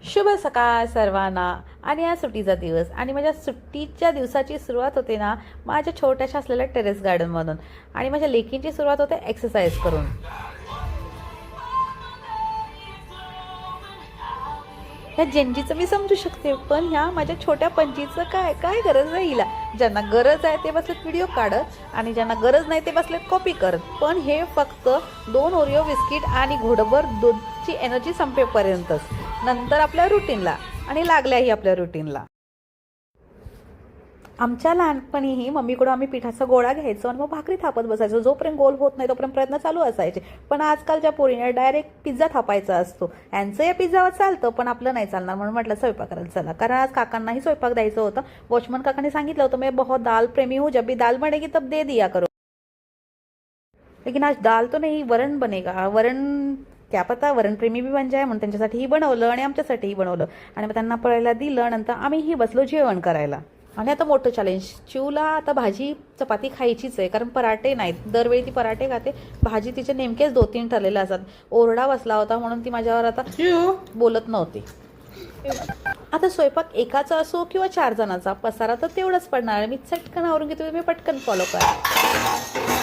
शुभ सकाळ सर्वांना. आणि या सुट्टीचा दिवस आणि माझ्या सुट्टीच्या दिवसाची सुरुवात होते ना माझ्या छोट्याशा असलेल्या टेरेस गार्डनमधून. आणि माझ्या लेकींची सुरुवात होते एक्सरसाइज करून. ह्या जेनजीचं मी समजू शकते, पण ह्या माझ्या छोट्या पंचीचं काय काय गरज आहे हिला. ज्यांना गरज आहे ते बसलेत व्हिडिओ काढत आणि ज्यांना गरज नाही ते बसलेत कॉपी करत. पण हे फक्त 2 ओरिओ बिस्किट आणि घोडभर दूधची एनर्जी संपेपर्यंतच. नंतर आपल्या रुटीनला आणि लागल्याही आपल्या रुटीनला. आमच्या लहानपणीही मम्मीकडून आम्ही पिठाचा गोळा घ्यायचो आणि मग भाकरी थापत बसायचो. जोपर्यंत गोल होत नाही तोपर्यंत प्रयत्न चालू असायचे. पण आजकालच्या पोरीने डायरेक्ट पिझ्झा थापायचा असतो. यांचं या पिझ्झावर चालतं पण आपलं नाही चालणार, म्हणून म्हटलं स्वयंपाक करायला चला. कारण आज काकांनाही स्वयंपाक द्यायचं होतं. वॉचमन काकांनी सांगितलं होतं, मैं बहुत दाल प्रेमी हूँ, जब भी दाल बनेगी तब दे दिया करो. लेकिन आज दाल तो नहीं, वरण बनेगा. वरण क्या पता वरण प्रेमी भी बन जाए, म्हणून त्यांच्यासाठीही बनवलं आणि आमच्यासाठीही बनवलं. आणि मग त्यांना पळायला दिलं. नंतर आम्हीही बसलो जेवण करायला. आणि आता मोठं चॅलेंज, चिवला आता भाजी चपाती खायचीच आहे, कारण पराठे नाहीत. दरवेळी ती पराठे खाते, भाजी तिचे नेमकेच 2-3 ठरलेले असतात. ओरडा बसला होता म्हणून ती माझ्यावर आता बोलत नव्हती. आता स्वयंपाक एकाचा असो किंवा 4 जणांचा, पसारा तर तेवढंच पडणार. मी चटकन आवरून घेतो, तुम्ही पटकन फॉलो करा.